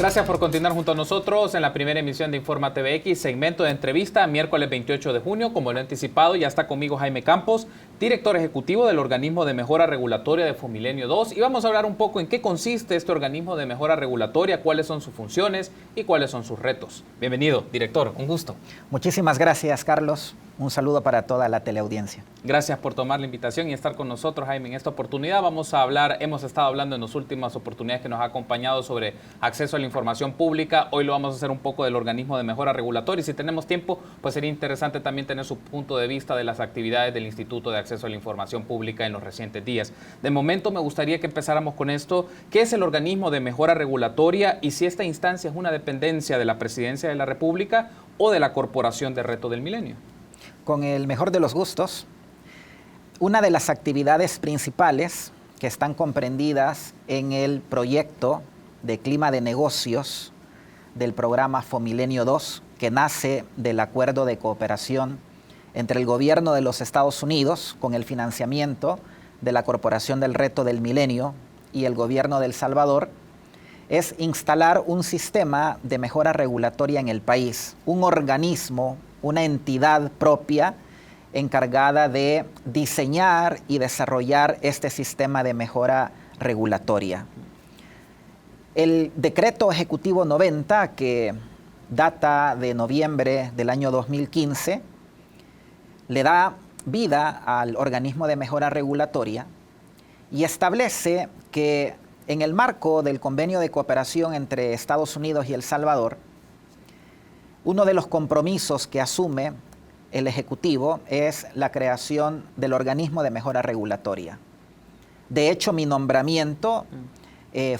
Gracias por continuar junto a nosotros en la primera emisión de Informa TVX, segmento de entrevista, miércoles 28 de junio. Como lo he anticipado, ya está conmigo Jaime Campos, director ejecutivo del Organismo de Mejora Regulatoria de Fomilenio 2. Y vamos a hablar un poco en qué consiste este organismo de mejora regulatoria, cuáles son sus funciones y cuáles son sus retos. Bienvenido, director, un gusto. Muchísimas gracias, Carlos. Un saludo para toda la teleaudiencia. Gracias por tomar la invitación y estar con nosotros, Jaime. En esta oportunidad hemos estado hablando en las últimas oportunidades que nos ha acompañado sobre acceso a la información pública. Hoy lo vamos a hacer un poco del organismo de mejora regulatoria y si tenemos tiempo, pues sería interesante también tener su punto de vista de las actividades del Instituto de Acceso a la Información Pública en los recientes días. De momento me gustaría que empezáramos con esto. ¿Qué es el organismo de mejora regulatoria y si esta instancia es una dependencia de la Presidencia de la República o de la Corporación de Reto del Milenio? Con el mejor de los gustos, una de las actividades principales que están comprendidas en el proyecto de clima de negocios del programa Fomilenio 2, que nace del acuerdo de cooperación entre el gobierno de los Estados Unidos con el financiamiento de la Corporación del Reto del Milenio y el gobierno de El Salvador, es instalar un sistema de mejora regulatoria en el país, un organismo, una entidad propia encargada de diseñar y desarrollar este sistema de mejora regulatoria. El decreto ejecutivo 90, que data de noviembre del año 2015, le da vida al organismo de mejora regulatoria y establece que en el marco del convenio de cooperación entre Estados Unidos y El Salvador, uno de los compromisos que asume el Ejecutivo es la creación del organismo de mejora regulatoria. De hecho, mi nombramiento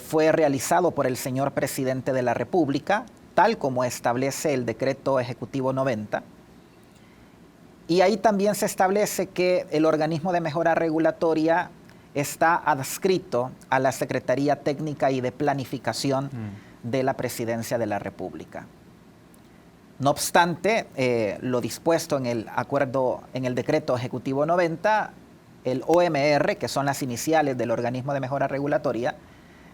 fue realizado por el señor Presidente de la República, tal como establece el Decreto Ejecutivo 90. Y ahí también se establece que el organismo de mejora regulatoria está adscrito a la Secretaría Técnica y de Planificación de la Presidencia de la República. No obstante, lo dispuesto en el acuerdo, en el decreto ejecutivo 90, el OMR, que son las iniciales del organismo de mejora regulatoria,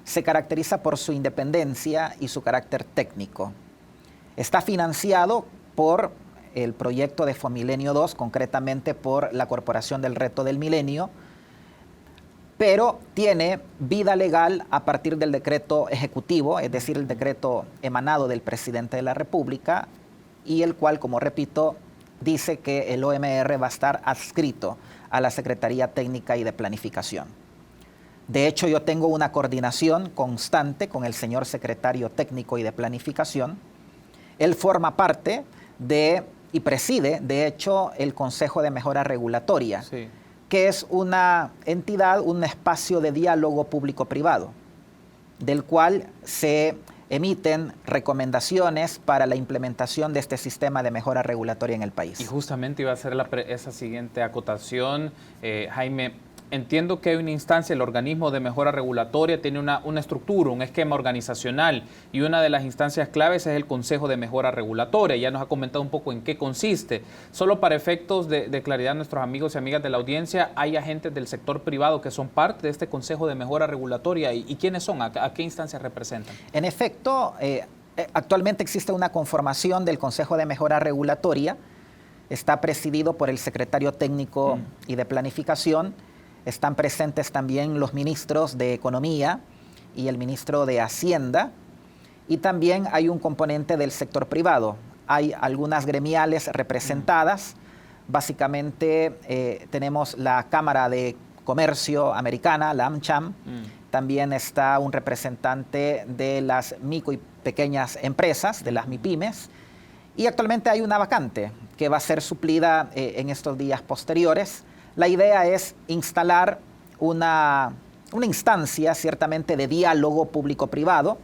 se caracteriza por su independencia y su carácter técnico. Está financiado por el proyecto de Fomilenio 2, concretamente por la Corporación del Reto del Milenio, pero tiene vida legal a partir del decreto ejecutivo, es decir, el decreto emanado del Presidente de la República, y el cual, como repito, dice que el OMR va a estar adscrito a la Secretaría Técnica y de Planificación. De hecho, yo tengo una coordinación constante con el señor Secretario Técnico y de Planificación. Él forma parte de y preside, de hecho, el Consejo de Mejora Regulatoria, sí, que es una entidad, un espacio de diálogo público-privado, del cual se emiten recomendaciones para la implementación de este sistema de mejora regulatoria en el país. Y justamente iba a ser esa siguiente acotación, Jaime. Entiendo que hay una instancia, el organismo de mejora regulatoria tiene una estructura, un esquema organizacional y una de las instancias claves es el Consejo de Mejora Regulatoria. Ya nos ha comentado un poco en qué consiste. Solo para efectos de claridad a nuestros amigos y amigas de la audiencia, hay agentes del sector privado que son parte de este Consejo de Mejora Regulatoria. ¿Y quiénes son? ¿A qué instancias representan? En efecto, actualmente existe una conformación del Consejo de Mejora Regulatoria. Está presidido por el secretario técnico y de Planificación. Están presentes también los ministros de Economía y el ministro de Hacienda. Y también hay un componente del sector privado. Hay algunas gremiales representadas. Básicamente tenemos la Cámara de Comercio Americana, la AmCham. También está un representante de las micro y pequeñas empresas, de las MIPYMES. Y actualmente hay una vacante que va a ser suplida en estos días posteriores. La idea es instalar una instancia ciertamente de diálogo público-privado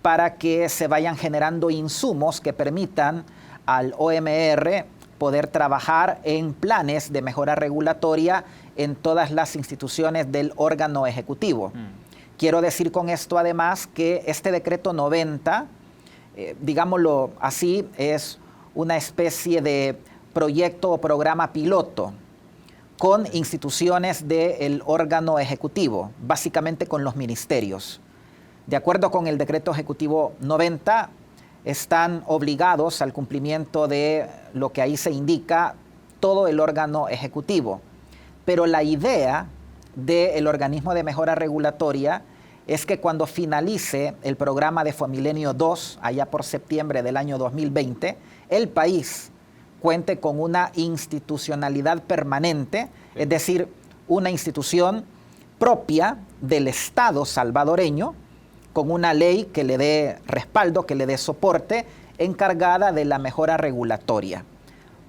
para que se vayan generando insumos que permitan al OMR poder trabajar en planes de mejora regulatoria en todas las instituciones del órgano ejecutivo. Quiero decir con esto además que este decreto 90, digámoslo así, es una especie de proyecto o programa piloto con instituciones del órgano ejecutivo, básicamente con los ministerios. De acuerdo con el decreto ejecutivo 90, están obligados al cumplimiento de lo que ahí se indica todo el órgano ejecutivo. Pero la idea del organismo de mejora regulatoria es que cuando finalice el programa de Fomilenio 2, allá por septiembre del año 2020, el país cuente con una institucionalidad permanente, es decir, una institución propia del Estado salvadoreño, con una ley que le dé respaldo, que le dé soporte, encargada de la mejora regulatoria.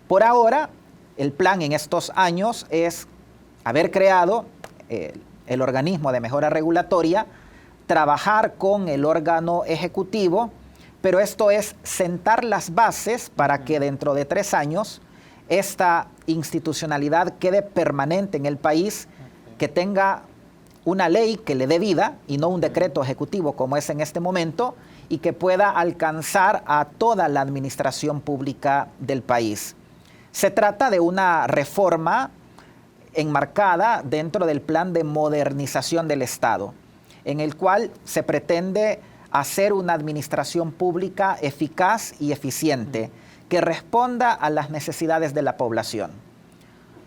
Por ahora, el plan en estos años es haber creado el organismo de mejora regulatoria, trabajar con el órgano ejecutivo, pero esto es sentar las bases para que dentro de 3 años esta institucionalidad quede permanente en el país, que tenga una ley que le dé vida y no un decreto ejecutivo como es en este momento, y que pueda alcanzar a toda la administración pública del país. Se trata de una reforma enmarcada dentro del plan de modernización del Estado, en el cual se pretende hacer una administración pública eficaz y eficiente, que responda a las necesidades de la población.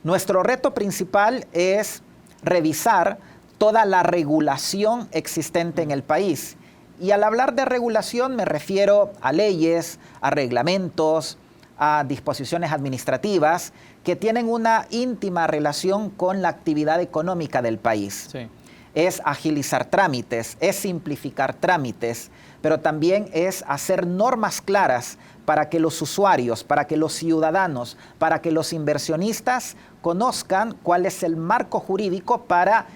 Nuestro reto principal es revisar toda la regulación existente en el país. Y al hablar de regulación me refiero a leyes, a reglamentos, a disposiciones administrativas que tienen una íntima relación con la actividad económica del país. Sí. Es agilizar trámites, es simplificar trámites, pero también es hacer normas claras para que los usuarios, para que los ciudadanos, para que los inversionistas conozcan cuál es el marco jurídico para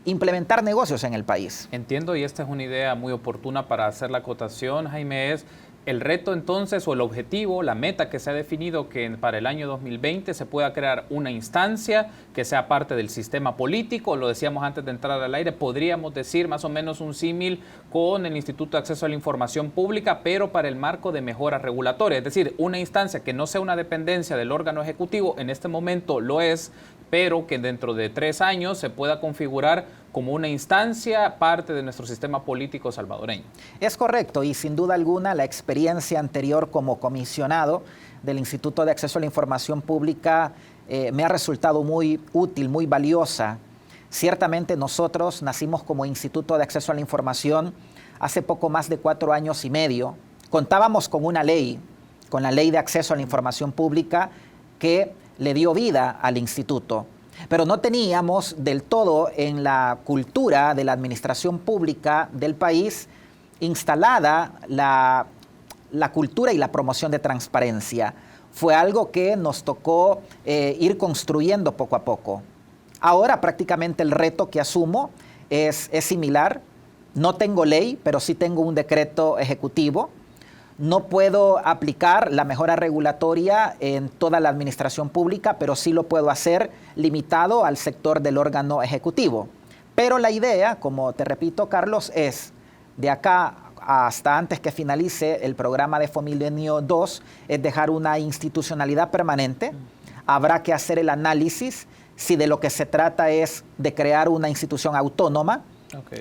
implementar negocios en el país. Entiendo, y esta es una idea muy oportuna para hacer la acotación, Jaime. Es el reto entonces, o el objetivo, la meta que se ha definido, que para el año 2020 se pueda crear una instancia que sea parte del sistema político. Lo decíamos antes de entrar al aire, podríamos decir más o menos un símil con el Instituto de Acceso a la Información Pública, pero para el marco de mejora regulatoria, es decir, una instancia que no sea una dependencia del órgano ejecutivo. En este momento lo es, pero que dentro de 3 años se pueda configurar como una instancia parte de nuestro sistema político salvadoreño. Es correcto, y sin duda alguna la experiencia anterior como comisionado del Instituto de Acceso a la Información Pública me ha resultado muy útil, muy valiosa. Ciertamente nosotros nacimos como Instituto de Acceso a la Información hace poco más de 4 años y medio. Contábamos con una ley, con la Ley de Acceso a la Información Pública, que le dio vida al instituto, pero no teníamos del todo en la cultura de la administración pública del país instalada la cultura y la promoción de transparencia. Fue algo que nos tocó ir construyendo poco a poco. Ahora prácticamente el reto que asumo es similar. No tengo ley, pero sí tengo un decreto ejecutivo. No puedo aplicar la mejora regulatoria en toda la administración pública, pero sí lo puedo hacer limitado al sector del órgano ejecutivo. Pero la idea, como te repito, Carlos, es de acá hasta antes que finalice el programa de Fomilenio 2, es dejar una institucionalidad permanente. Habrá que hacer el análisis si de lo que se trata es de crear una institución autónoma,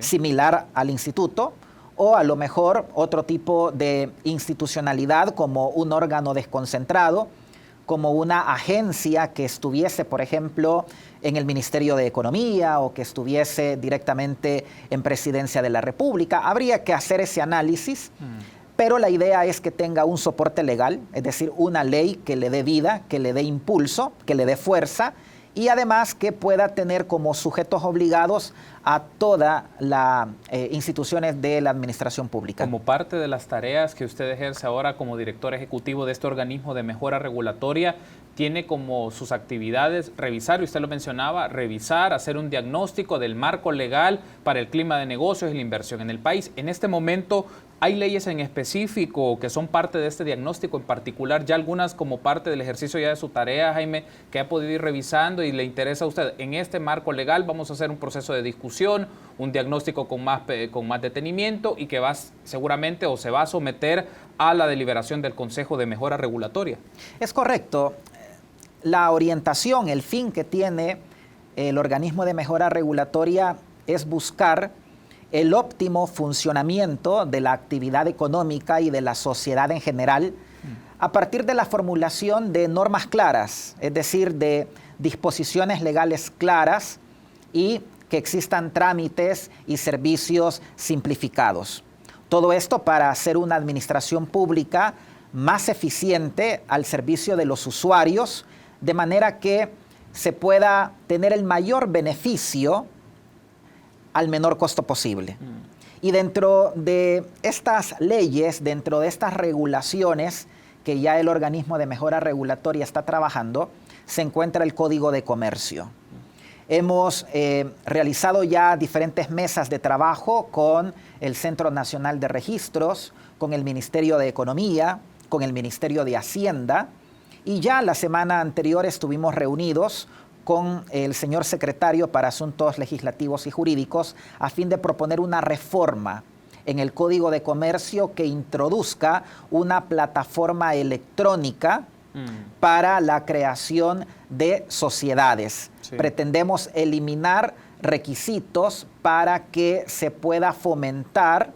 similar al instituto, o a lo mejor otro tipo de institucionalidad como un órgano desconcentrado, como una agencia que estuviese, por ejemplo, en el Ministerio de Economía o que estuviese directamente en Presidencia de la República. Habría que hacer ese análisis, pero la idea es que tenga un soporte legal, es decir, una ley que le dé vida, que le dé impulso, que le dé fuerza, y además que pueda tener como sujetos obligados a todas las instituciones de la administración pública. Como parte de las tareas que usted ejerce ahora como director ejecutivo de este organismo de mejora regulatoria, tiene como sus actividades revisar, y usted lo mencionaba, revisar, hacer un diagnóstico del marco legal para el clima de negocios y la inversión en el país. En este momento, ¿hay leyes en específico que son parte de este diagnóstico en particular, ya algunas como parte del ejercicio ya de su tarea, Jaime, que ha podido ir revisando y le interesa a usted? En este marco legal vamos a hacer un proceso de discusión, un diagnóstico con más detenimiento, y que va seguramente o se va a someter a la deliberación del Consejo de Mejora Regulatoria. Es correcto. La orientación, el fin que tiene el organismo de mejora regulatoria es buscar el óptimo funcionamiento de la actividad económica y de la sociedad en general a partir de la formulación de normas claras, es decir, de disposiciones legales claras y que existan trámites y servicios simplificados. Todo esto para hacer una administración pública más eficiente al servicio de los usuarios, de manera que se pueda tener el mayor beneficio al menor costo posible. Y dentro de estas leyes, dentro de estas regulaciones que ya el organismo de mejora regulatoria está trabajando, se encuentra el Código de Comercio. Hemos realizado ya diferentes mesas de trabajo con el Centro Nacional de Registros, con el Ministerio de Economía, con el Ministerio de Hacienda, y ya la semana anterior estuvimos reunidos con el señor secretario para Asuntos Legislativos y Jurídicos a fin de proponer una reforma en el Código de Comercio que introduzca una plataforma electrónica para la creación de sociedades. Sí. Pretendemos eliminar requisitos para que se pueda fomentar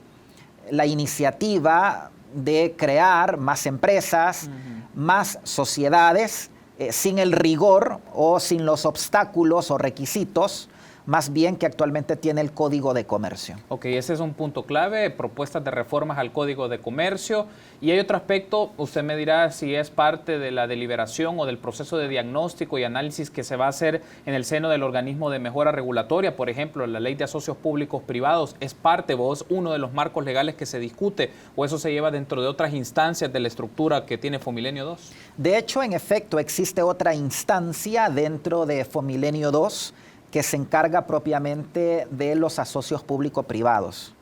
la iniciativa de crear más empresas, más sociedades, sin el rigor o sin los obstáculos o requisitos más bien que actualmente tiene el Código de Comercio. Ok, ese es un punto clave, propuestas de reformas al Código de Comercio. Y hay otro aspecto, usted me dirá si es parte de la deliberación o del proceso de diagnóstico y análisis que se va a hacer en el seno del organismo de mejora regulatoria. Por ejemplo, la Ley de Asocios Públicos Privados es parte, vos, uno de los marcos legales que se discute, o eso se lleva dentro de otras instancias de la estructura que tiene Fomilenio 2. De hecho, en efecto, existe otra instancia dentro de Fomilenio 2 que se encarga propiamente de los asocios público-privados.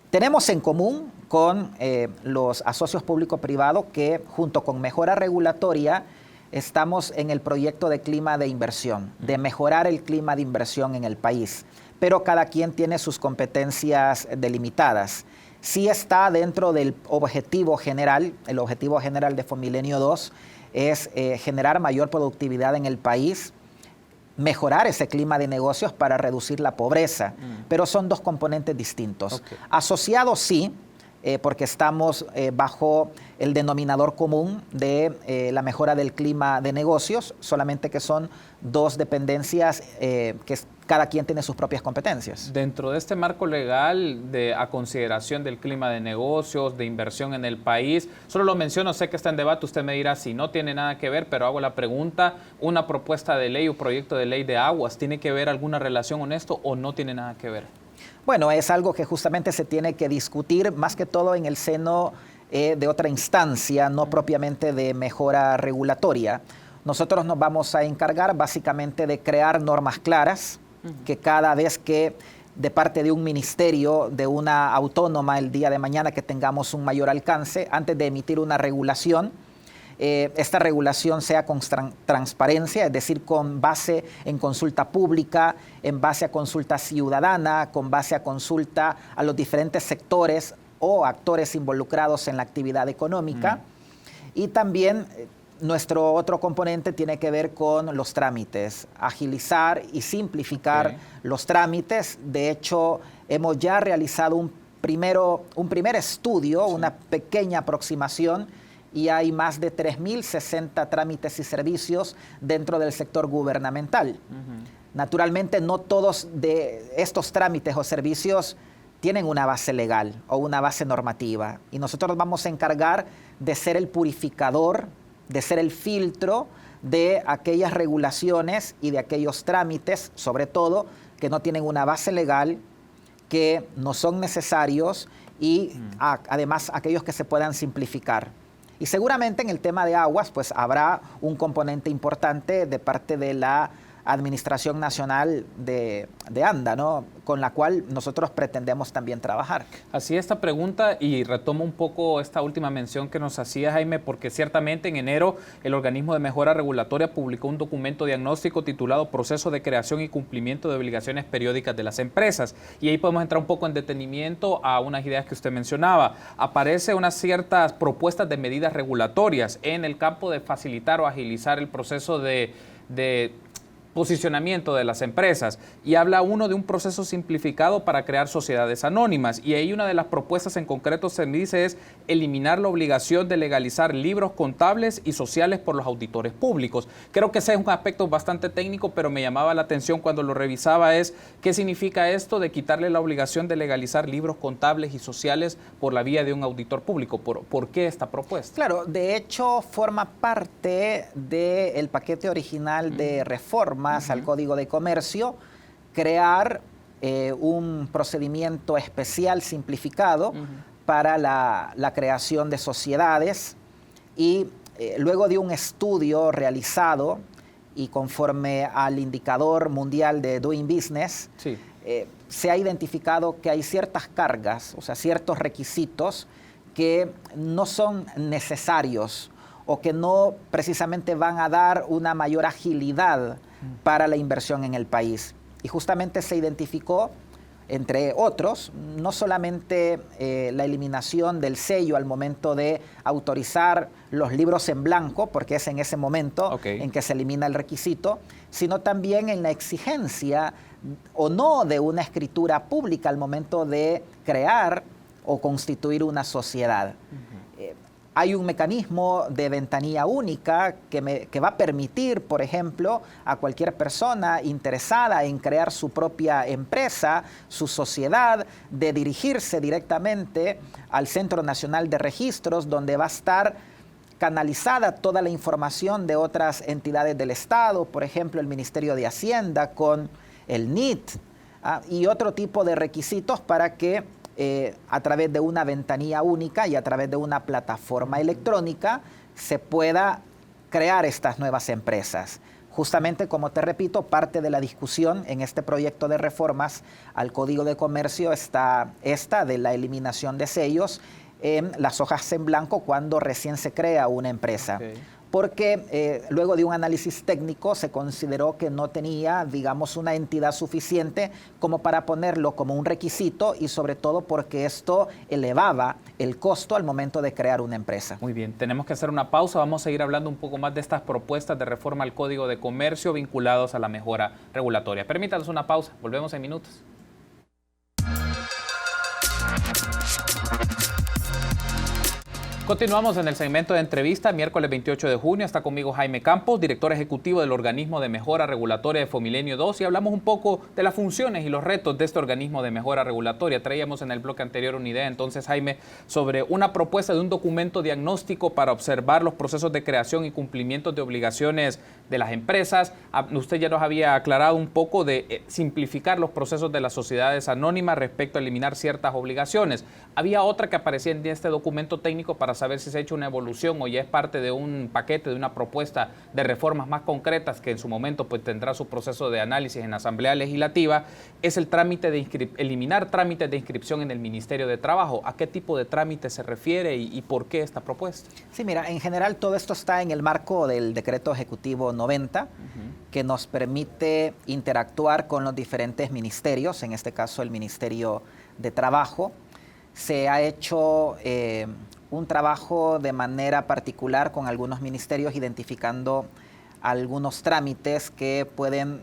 Tenemos en común con los asocios público-privados que junto con mejora regulatoria estamos en el proyecto de clima de inversión, de mejorar el clima de inversión en el país, pero cada quien tiene sus competencias delimitadas. Sí está dentro del objetivo general, el objetivo general de Fomilenio 2 es generar mayor productividad en el país, mejorar ese clima de negocios para reducir la pobreza, pero son dos componentes distintos. Okay. Asociados sí, porque estamos bajo el denominador común de la mejora del clima de negocios, solamente que son dos dependencias que cada quien tiene sus propias competencias. Dentro de este marco legal a consideración del clima de negocios, de inversión en el país, solo lo menciono, sé que está en debate, usted me dirá si no tiene nada que ver, pero hago la pregunta, ¿una propuesta de ley o proyecto de ley de aguas tiene que ver alguna relación con esto o no tiene nada que ver? Bueno, es algo que justamente se tiene que discutir más que todo en el seno de otra instancia, no propiamente de mejora regulatoria. Nosotros nos vamos a encargar básicamente de crear normas claras, que cada vez que de parte de un ministerio, de una autónoma, el día de mañana que tengamos un mayor alcance, antes de emitir una regulación, esta regulación sea con transparencia, es decir, con base en consulta pública, en base a consulta ciudadana, con base a consulta a los diferentes sectores o actores involucrados en la actividad económica. Y también nuestro otro componente tiene que ver con los trámites, agilizar y simplificar los trámites. De hecho, hemos ya realizado un primer estudio, una pequeña aproximación, y hay más de 3.060 trámites y servicios dentro del sector gubernamental. Naturalmente, no todos de estos trámites o servicios tienen una base legal o una base normativa. Y nosotros nos vamos a encargar de ser el purificador, de ser el filtro de aquellas regulaciones y de aquellos trámites, sobre todo, que no tienen una base legal, que no son necesarios y además aquellos que se puedan simplificar. Y seguramente en el tema de aguas, pues habrá un componente importante de parte de la Administración Nacional de ANDA, ¿no? Con la cual nosotros pretendemos también trabajar. Así esta pregunta, y retomo un poco esta última mención que nos hacía Jaime, porque ciertamente en enero el organismo de mejora regulatoria publicó un documento diagnóstico titulado Proceso de creación y cumplimiento de obligaciones periódicas de las empresas. Y ahí podemos entrar un poco en detenimiento a unas ideas que usted mencionaba. Aparece unas ciertas propuestas de medidas regulatorias en el campo de facilitar o agilizar el proceso de posicionamiento de las empresas, y habla uno de un proceso simplificado para crear sociedades anónimas, y ahí una de las propuestas en concreto se dice es eliminar la obligación de legalizar libros contables y sociales por los auditores públicos. Creo que ese es un aspecto bastante técnico, pero me llamaba la atención cuando lo revisaba, es qué significa esto de quitarle la obligación de legalizar libros contables y sociales por la vía de un auditor público. ¿Por qué esta propuesta? Claro, de hecho forma parte del paquete original de reformas al Código de Comercio, crear un procedimiento especial simplificado para la creación de sociedades, y luego de un estudio realizado y conforme al indicador mundial de Doing Business, sí, se ha identificado que hay ciertas cargas, o sea, ciertos requisitos que no son necesarios o que no precisamente van a dar una mayor agilidad para la inversión en el país. Y justamente se identificó, entre otros, no solamente la eliminación del sello al momento de autorizar los libros en blanco, porque es en ese momento en que se elimina el requisito, sino también en la exigencia o no de una escritura pública al momento de crear o constituir una sociedad. Hay un mecanismo de ventanilla única que va a permitir, por ejemplo, a cualquier persona interesada en crear su propia empresa, su sociedad, de dirigirse directamente al Centro Nacional de Registros, donde va a estar canalizada toda la información de otras entidades del Estado, por ejemplo, el Ministerio de Hacienda con el NIT, y otro tipo de requisitos para que a través de una ventanilla única y a través de una plataforma electrónica se pueda crear estas nuevas empresas. Justamente, como te repito, parte de la discusión en este proyecto de reformas al Código de Comercio está esta de la eliminación de sellos en las hojas en blanco cuando recién se crea una empresa. Porque luego de un análisis técnico se consideró que no tenía, digamos, una entidad suficiente como para ponerlo como un requisito, y sobre todo porque esto elevaba el costo al momento de crear una empresa. Muy bien, tenemos que hacer una pausa. Vamos a seguir hablando un poco más de estas propuestas de reforma al Código de Comercio vinculados a la mejora regulatoria. Permítanos una pausa, volvemos en minutos. Continuamos en el segmento de entrevista, miércoles 28 de junio. Está conmigo Jaime Campos, director ejecutivo del Organismo de Mejora Regulatoria de Fomilenio 2, y hablamos un poco de las funciones y los retos de este organismo de mejora regulatoria. Traíamos en el bloque anterior una idea, entonces, Jaime, sobre una propuesta de un documento diagnóstico para observar los procesos de creación y cumplimiento de obligaciones de las empresas. Usted ya nos había aclarado un poco de simplificar los procesos de las sociedades anónimas respecto a eliminar ciertas obligaciones. Había otra que aparecía en este documento técnico para saber si se ha hecho una evolución o ya es parte de un paquete, de una propuesta de reformas más concretas que en su momento pues tendrá su proceso de análisis en la Asamblea Legislativa. Es el trámite de eliminar trámites de inscripción en el Ministerio de Trabajo. ¿A qué tipo de trámite se refiere y por qué esta propuesta? Sí, mira, en general todo esto está en el marco del Decreto Ejecutivo 90, que nos permite interactuar con los diferentes ministerios, en este caso el Ministerio de Trabajo. Se ha hecho un trabajo de manera particular con algunos ministerios, identificando algunos trámites que pueden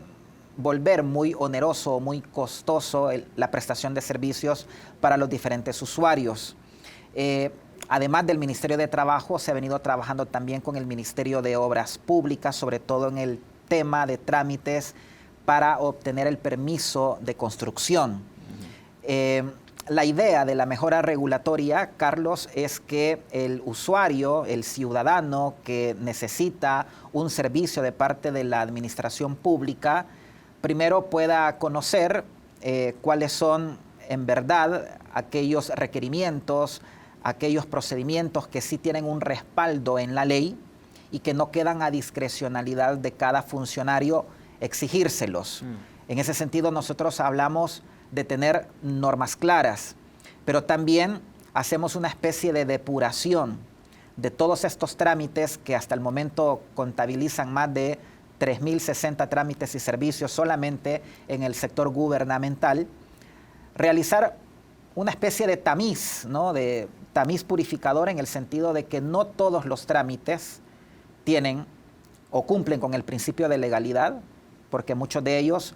volver muy oneroso o muy costoso la prestación de servicios para los diferentes usuarios. Además del Ministerio de Trabajo, se ha venido trabajando también con el Ministerio de Obras Públicas, sobre todo en el tema de trámites para obtener el permiso de construcción. La idea de la mejora regulatoria, Carlos, es que el usuario, el ciudadano que necesita un servicio de parte de la administración pública, primero pueda conocer cuáles son en verdad aquellos requerimientos, aquellos procedimientos que sí tienen un respaldo en la ley y que no quedan a discrecionalidad de cada funcionario exigírselos. En ese sentido, nosotros hablamos de tener normas claras, pero también hacemos una especie de depuración de todos estos trámites que hasta el momento contabilizan más de 3.060 trámites y servicios solamente en el sector gubernamental, realizar una especie de tamiz, ¿no? De tamiz purificador, en el sentido de que no todos los trámites tienen o cumplen con el principio de legalidad, porque muchos de ellos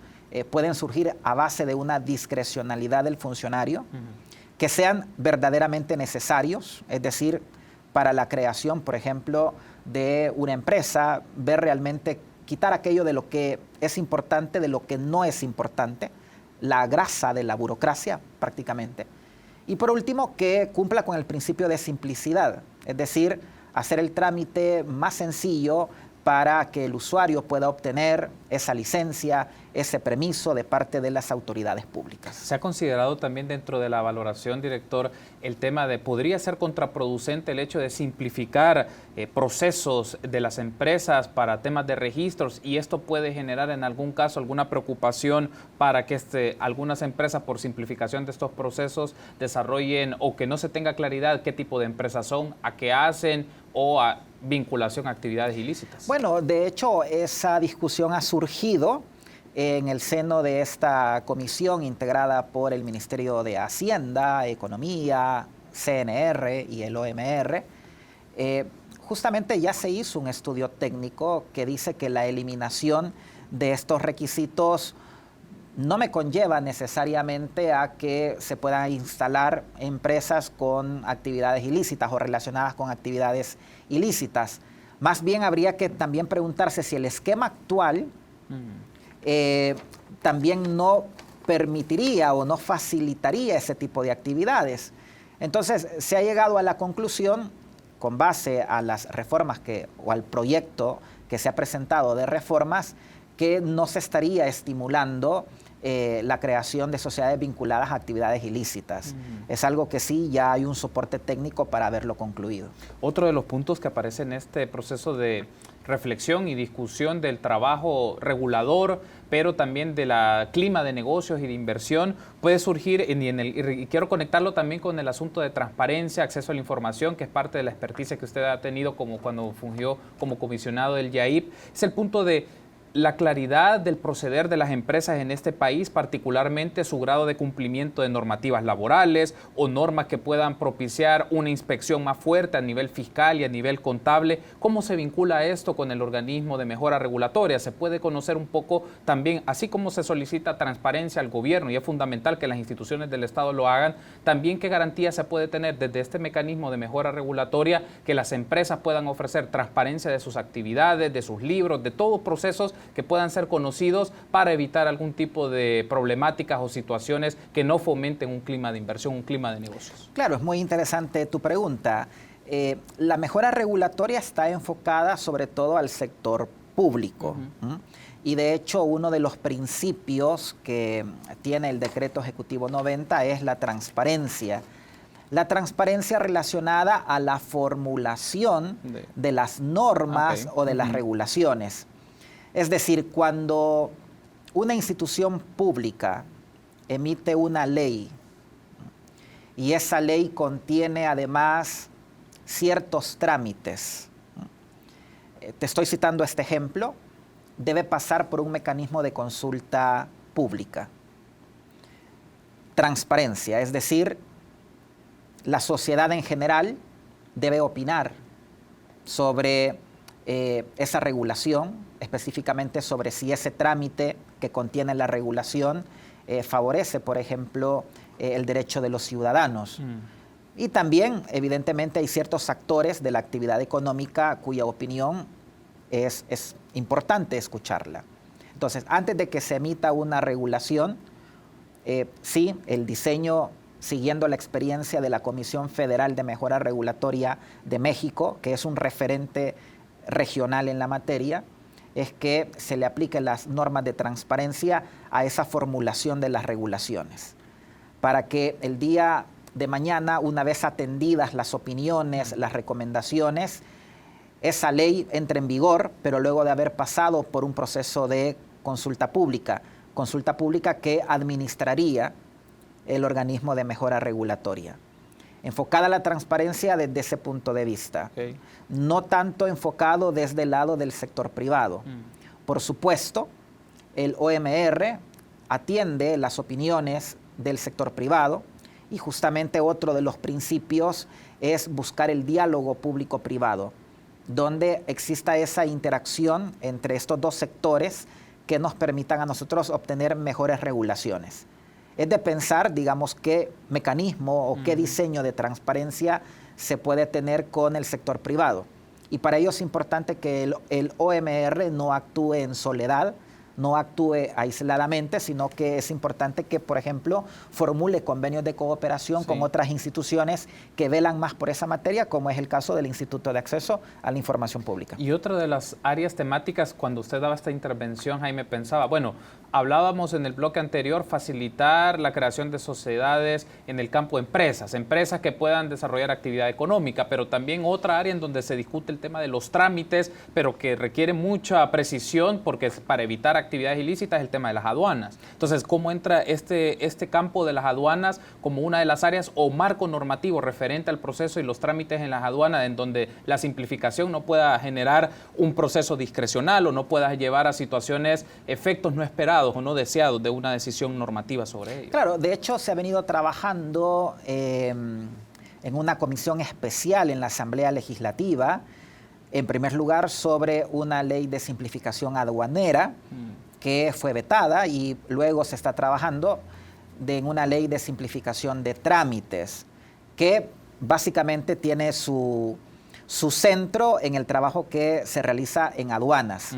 pueden surgir a base de una discrecionalidad del funcionario, que sean verdaderamente necesarios, es decir, para la creación, por ejemplo, de una empresa, ver realmente, quitar aquello de lo que es importante, de lo que no es importante, la grasa de la burocracia prácticamente. Y por último, que cumpla con el principio de simplicidad, es decir, hacer el trámite más sencillo para que el usuario pueda obtener esa licencia, ese permiso de parte de las autoridades públicas. ¿Se ha considerado también dentro de la valoración, director, el tema de podría ser contraproducente el hecho de simplificar procesos de las empresas para temas de registros, y esto puede generar en algún caso alguna preocupación para que algunas empresas, por simplificación de estos procesos, desarrollen o que no se tenga claridad qué tipo de empresas son, a qué hacen o a vinculación a actividades ilícitas? Bueno, de hecho, esa discusión ha surgido en el seno de esta comisión integrada por el Ministerio de Hacienda, Economía, CNR y el OMR. Justamente ya se hizo un estudio técnico que dice que la eliminación de estos requisitos no me conlleva necesariamente a que se puedan instalar empresas con actividades ilícitas o relacionadas con actividades ilícitas. Más bien habría que también preguntarse si el esquema actual también no permitiría o no facilitaría ese tipo de actividades. Entonces, se ha llegado a la conclusión, con base a las reformas o al proyecto que se ha presentado de reformas, que no se estaría estimulando la creación de sociedades vinculadas a actividades ilícitas. Es algo que sí, ya hay un soporte técnico para haberlo concluido. Otro de los puntos que aparece en este proceso de reflexión y discusión del trabajo regulador, pero también de la clima de negocios y de inversión, puede surgir, y quiero conectarlo también con el asunto de transparencia, acceso a la información, que es parte de la experticia que usted ha tenido como cuando fungió como comisionado del YAIP, es el punto de la claridad del proceder de las empresas en este país, particularmente su grado de cumplimiento de normativas laborales o normas que puedan propiciar una inspección más fuerte a nivel fiscal y a nivel contable. ¿Cómo se vincula esto con el organismo de mejora regulatoria? Se puede conocer un poco también, así como se solicita transparencia al gobierno y es fundamental que las instituciones del Estado lo hagan, también qué garantía se puede tener desde este mecanismo de mejora regulatoria que las empresas puedan ofrecer transparencia de sus actividades, de sus libros, de todos procesos que puedan ser conocidos para evitar algún tipo de problemáticas o situaciones que no fomenten un clima de inversión, un clima de negocios. Claro, es muy interesante tu pregunta. La mejora regulatoria está enfocada sobre todo al sector público. Y de hecho, uno de los principios que tiene el Decreto Ejecutivo 90 es la transparencia. La transparencia relacionada a la formulación de las normas o de las regulaciones. Es decir, cuando una institución pública emite una ley y esa ley contiene además ciertos trámites, te estoy citando este ejemplo, debe pasar por un mecanismo de consulta pública. Transparencia, es decir, la sociedad en general debe opinar sobre esa regulación, específicamente sobre si ese trámite que contiene la regulación favorece, por ejemplo, el derecho de los ciudadanos. Y también, evidentemente, hay ciertos actores de la actividad económica cuya opinión es importante escucharla. Entonces, antes de que se emita una regulación, sí, el diseño, siguiendo la experiencia de la Comisión Federal de Mejora Regulatoria de México, que es un referente regional en la materia, es que se le apliquen las normas de transparencia a esa formulación de las regulaciones, para que el día de mañana, una vez atendidas las opiniones, las recomendaciones, esa ley entre en vigor, pero luego de haber pasado por un proceso de consulta pública que administraría el organismo de mejora regulatoria. Enfocada a la transparencia desde ese punto de vista, no tanto enfocado desde el lado del sector privado. Por supuesto, el OMR atiende las opiniones del sector privado y justamente otro de los principios es buscar el diálogo público-privado, donde exista esa interacción entre estos dos sectores que nos permitan a nosotros obtener mejores regulaciones. Es de pensar, digamos, qué mecanismo o qué diseño de transparencia se puede tener con el sector privado. Y para ello es importante que el OMR no actúe en soledad, no actúe aisladamente, sino que es importante que, por ejemplo, formule convenios de cooperación con otras instituciones que velan más por esa materia, como es el caso del Instituto de Acceso a la Información Pública. Y otra de las áreas temáticas, cuando usted daba esta intervención, Jaime, pensaba, bueno, hablábamos en el bloque anterior, facilitar la creación de sociedades en el campo de empresas que puedan desarrollar actividad económica, pero también otra área en donde se discute el tema de los trámites, pero que requiere mucha precisión porque es para evitar actividades ilícitas, el tema de las aduanas. Entonces, ¿cómo entra este campo de las aduanas como una de las áreas o marco normativo referente al proceso y los trámites en las aduanas, en donde la simplificación no pueda generar un proceso discrecional o no pueda llevar a situaciones, efectos no esperados o no deseados de una decisión normativa sobre ello? Claro, de hecho se ha venido trabajando en una comisión especial en la Asamblea Legislativa, en primer lugar sobre una ley de simplificación aduanera que fue vetada, y luego se está trabajando en una ley de simplificación de trámites que básicamente tiene su centro en el trabajo que se realiza en aduanas.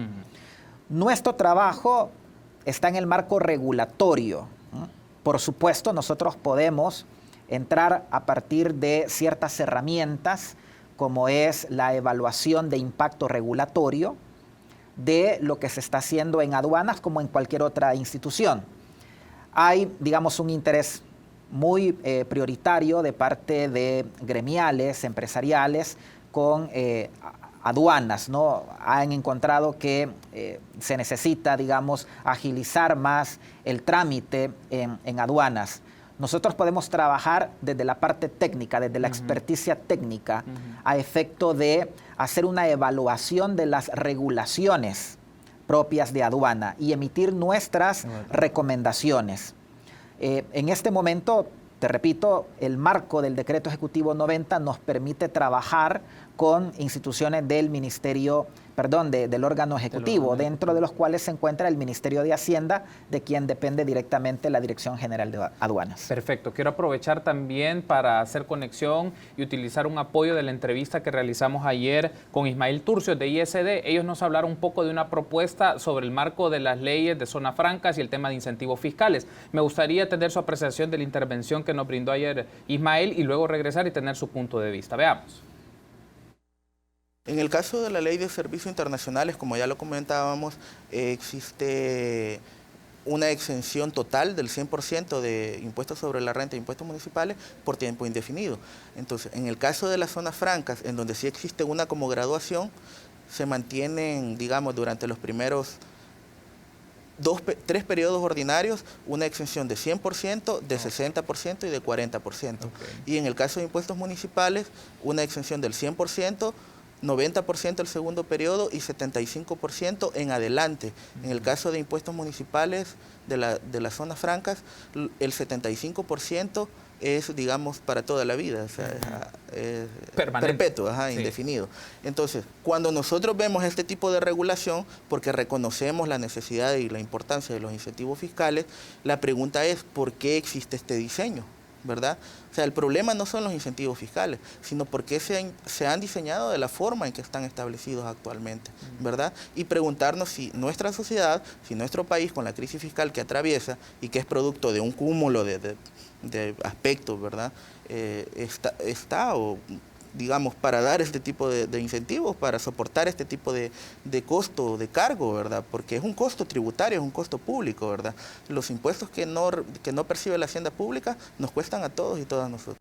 Nuestro trabajo está en el marco regulatorio. Por supuesto, nosotros podemos entrar a partir de ciertas herramientas, como es la evaluación de impacto regulatorio de lo que se está haciendo en aduanas como en cualquier otra institución. Hay, digamos, un interés muy prioritario de parte de gremiales, empresariales, con aduanas, ¿no? Han encontrado que se necesita, digamos, agilizar más el trámite en aduanas. Nosotros podemos trabajar desde la parte técnica, desde la experticia técnica, a efecto de hacer una evaluación de las regulaciones propias de aduana y emitir nuestras recomendaciones. En este momento, te repito, el marco del Decreto Ejecutivo 90 nos permite trabajar con instituciones del del órgano ejecutivo, dentro de los cuales se encuentra el Ministerio de Hacienda, de quien depende directamente la Dirección General de Aduanas. Perfecto. Quiero aprovechar también para hacer conexión y utilizar un apoyo de la entrevista que realizamos ayer con Ismael Turcio de ISD. Ellos nos hablaron un poco de una propuesta sobre el marco de las leyes de zonas francas y el tema de incentivos fiscales. Me gustaría tener su apreciación de la intervención que nos brindó ayer Ismael y luego regresar y tener su punto de vista. Veamos. En el caso de la ley de servicios internacionales, como ya lo comentábamos, existe una exención total del 100% de impuestos sobre la renta e impuestos municipales por tiempo indefinido. Entonces, en el caso de las zonas francas, en donde sí existe una como graduación, se mantienen, digamos, durante los primeros 3 periodos ordinarios, una exención de 100%, de 60% y de 40%. Y en el caso de impuestos municipales, una exención del 100%, 90% el segundo periodo y 75% en adelante. En el caso de impuestos municipales de las zonas francas, el 75% es, digamos, para toda la vida, o sea, es perpetuo, indefinido. Entonces, cuando nosotros vemos este tipo de regulación, porque reconocemos la necesidad y la importancia de los incentivos fiscales, la pregunta es, ¿por qué existe este diseño? ¿Verdad? O sea, el problema no son los incentivos fiscales, sino porque se han diseñado de la forma en que están establecidos actualmente, ¿verdad? Y preguntarnos si nuestra sociedad, si nuestro país, con la crisis fiscal que atraviesa y que es producto de un cúmulo de aspectos, ¿verdad? Está o digamos, para dar este tipo de incentivos, para soportar este tipo de costo, de cargo, ¿verdad? Porque es un costo tributario, es un costo público, ¿verdad? Los impuestos que no percibe la hacienda pública nos cuestan a todos y todas nosotros.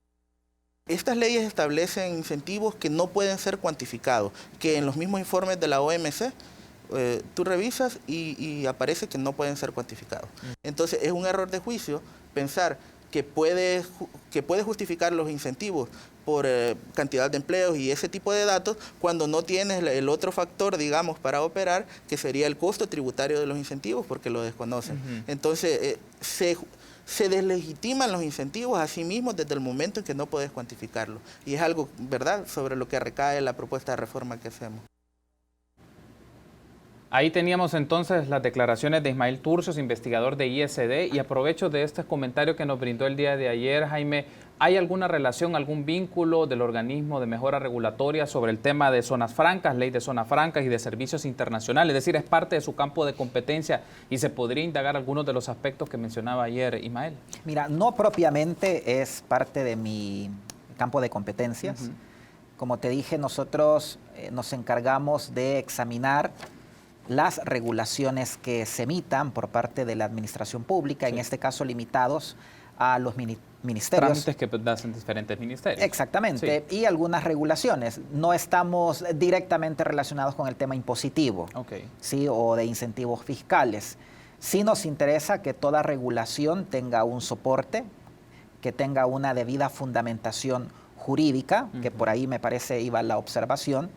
Estas leyes establecen incentivos que no pueden ser cuantificados, que en los mismos informes de la OMC, tú revisas y aparece que no pueden ser cuantificados. Entonces, es un error de juicio pensar que puede justificar los incentivos por cantidad de empleos y ese tipo de datos, cuando no tienes el otro factor, digamos, para operar, que sería el costo tributario de los incentivos, porque lo desconocen. Entonces, se deslegitiman los incentivos a sí mismos desde el momento en que no puedes cuantificarlo. Y es algo, ¿verdad?, sobre lo que recae la propuesta de reforma que hacemos. Ahí teníamos entonces las declaraciones de Ismael Turcios, investigador de ISD, y aprovecho de este comentario que nos brindó el día de ayer, Jaime. ¿Hay alguna relación, algún vínculo del organismo de mejora regulatoria sobre el tema de zonas francas, ley de zonas francas y de servicios internacionales? Es decir, es parte de su campo de competencia y se podría indagar algunos de los aspectos que mencionaba ayer Ismael. Mira, no propiamente es parte de mi campo de competencias. Como te dije, nosotros nos encargamos de examinar las regulaciones que se emitan por parte de la administración pública, en este caso limitados a los ministerios. Trámites que hacen diferentes ministerios. Exactamente, y algunas regulaciones. No estamos directamente relacionados con el tema impositivo, ¿sí? O de incentivos fiscales. Sí nos interesa que toda regulación tenga un soporte, que tenga una debida fundamentación jurídica, que por ahí me parece iba la observación,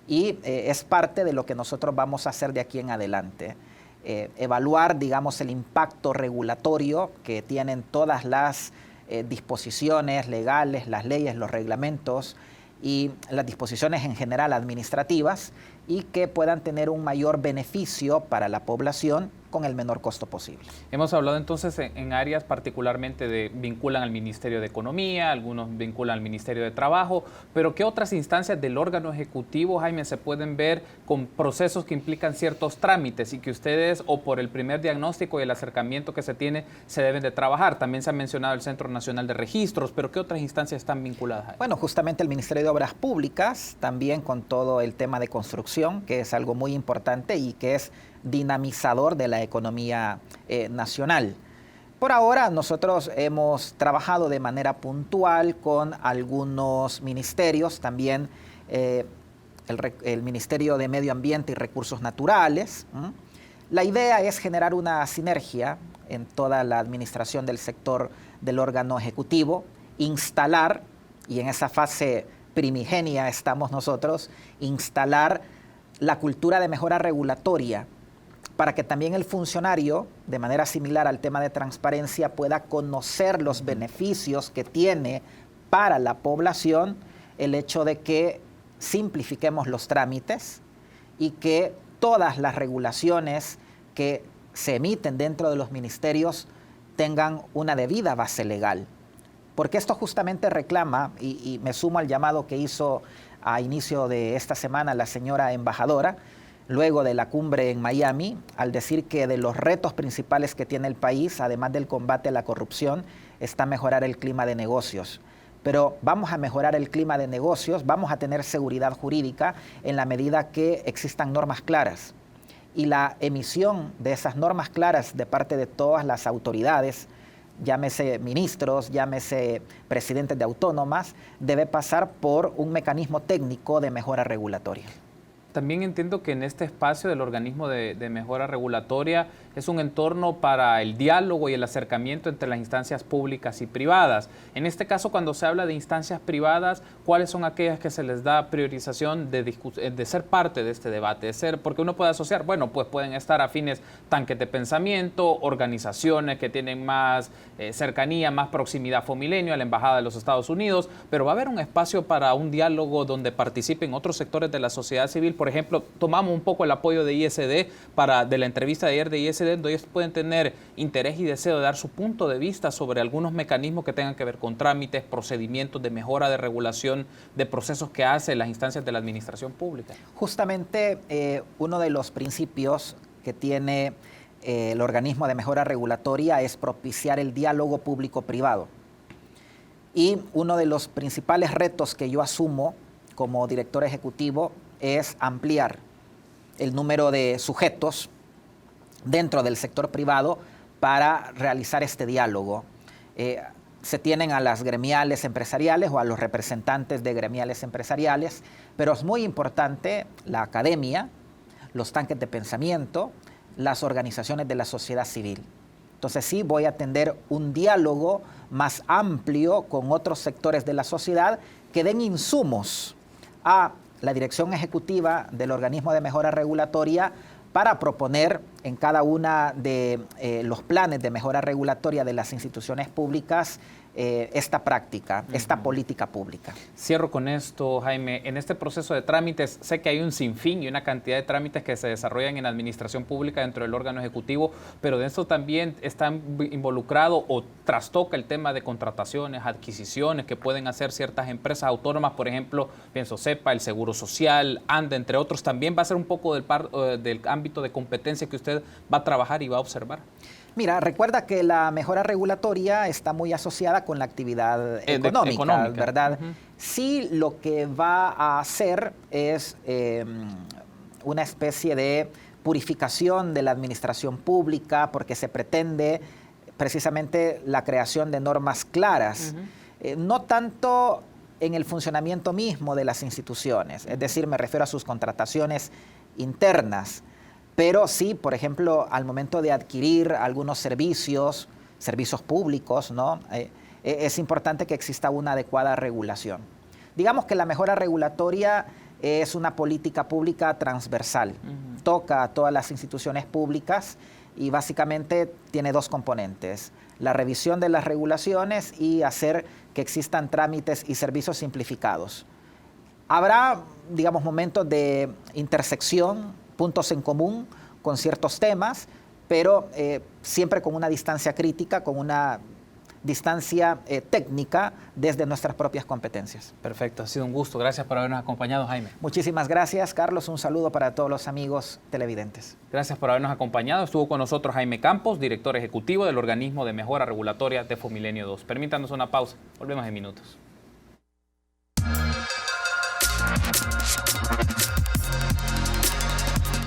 y es parte de lo que nosotros vamos a hacer de aquí en adelante. Evaluar, digamos, el impacto regulatorio que tienen todas las disposiciones legales, las leyes, los reglamentos y las disposiciones en general administrativas, y que puedan tener un mayor beneficio para la población con el menor costo posible. Hemos hablado entonces en áreas particularmente vinculan al Ministerio de Economía, algunos vinculan al Ministerio de Trabajo, pero ¿qué otras instancias del órgano ejecutivo, Jaime, se pueden ver con procesos que implican ciertos trámites y que ustedes, o por el primer diagnóstico y el acercamiento que se tiene, se deben de trabajar? También se ha mencionado el Centro Nacional de Registros, pero ¿qué otras instancias están vinculadas ahí? Bueno, justamente el Ministerio de Obras Públicas, también con todo el tema de construcción, que es algo muy importante y que es dinamizador de la economía nacional. Por ahora nosotros hemos trabajado de manera puntual con algunos ministerios, también el Ministerio de Medio Ambiente y Recursos Naturales. La idea es generar una sinergia en toda la administración del sector del órgano ejecutivo, instalar, y en esa fase primigenia estamos nosotros, instalar la cultura de mejora regulatoria, para que también el funcionario, de manera similar al tema de transparencia, pueda conocer los beneficios que tiene para la población el hecho de que simplifiquemos los trámites y que todas las regulaciones que se emiten dentro de los ministerios tengan una debida base legal. Porque esto justamente reclama, y me sumo al llamado que hizo a inicio de esta semana la señora embajadora, luego de la cumbre en Miami, al decir que de los retos principales que tiene el país, además del combate a la corrupción, está mejorar el clima de negocios. Pero vamos a mejorar el clima de negocios, vamos a tener seguridad jurídica en la medida que existan normas claras. Y la emisión de esas normas claras de parte de todas las autoridades, llámese ministros, llámese presidentes de autónomas, debe pasar por un mecanismo técnico de mejora regulatoria. También entiendo que en este espacio del organismo de mejora regulatoria es un entorno para el diálogo y el acercamiento entre las instancias públicas y privadas. En este caso, cuando se habla de instancias privadas, ¿cuáles son aquellas que se les da priorización de ser parte de este debate? Porque uno puede asociar, bueno, pues pueden estar afines tanques de pensamiento, organizaciones que tienen más cercanía, más proximidad Fomilenio, a la Embajada de los Estados Unidos, pero va a haber un espacio para un diálogo donde participen otros sectores de la sociedad civil. Por ejemplo, tomamos un poco el apoyo de ISD de la entrevista de ayer de ISD, donde ellos pueden tener interés y deseo de dar su punto de vista sobre algunos mecanismos que tengan que ver con trámites, procedimientos de mejora de regulación de procesos que hacen las instancias de la administración pública. Justamente uno de los principios que tiene el organismo de mejora regulatoria es propiciar el diálogo público-privado. Y uno de los principales retos que yo asumo como director ejecutivo es ampliar el número de sujetos dentro del sector privado para realizar este diálogo. Se tienen a las gremiales empresariales o a los representantes de gremiales empresariales, pero es muy importante la academia, los tanques de pensamiento, las organizaciones de la sociedad civil. Entonces sí voy a tener un diálogo más amplio con otros sectores de la sociedad que den insumos a la dirección ejecutiva del organismo de mejora regulatoria para proponer en cada una de los planes de mejora regulatoria de las instituciones públicas esta práctica, esta política pública. Cierro con esto, Jaime. En este proceso de trámites, sé que hay un sinfín y una cantidad de trámites que se desarrollan en la administración pública dentro del órgano ejecutivo, pero de esto también está involucrado o trastoca el tema de contrataciones, adquisiciones que pueden hacer ciertas empresas autónomas, por ejemplo, pienso CEPA, el Seguro Social, ANDA, entre otros. También va a ser un poco del ámbito de competencia que usted va a trabajar y va a observar. Mira, recuerda que la mejora regulatoria está muy asociada con la actividad económica, ¿verdad? Sí, lo que va a hacer es una especie de purificación de la administración pública, porque se pretende precisamente la creación de normas claras, no tanto en el funcionamiento mismo de las instituciones, es decir, me refiero a sus contrataciones internas, pero sí, por ejemplo, al momento de adquirir algunos servicios públicos, ¿no? Es importante que exista una adecuada regulación. Digamos que la mejora regulatoria es una política pública transversal, toca a todas las instituciones públicas y básicamente tiene dos componentes: la revisión de las regulaciones y hacer que existan trámites y servicios simplificados. Habrá, digamos, momentos de intersección, puntos en común con ciertos temas, pero siempre con una distancia crítica, con una distancia técnica desde nuestras propias competencias. Perfecto, ha sido un gusto. Gracias por habernos acompañado, Jaime. Muchísimas gracias, Carlos. Un saludo para todos los amigos televidentes. Gracias por habernos acompañado. Estuvo con nosotros Jaime Campos, director ejecutivo del Organismo de Mejora Regulatoria de Fomilenio 2. Permítanos una pausa. Volvemos en minutos.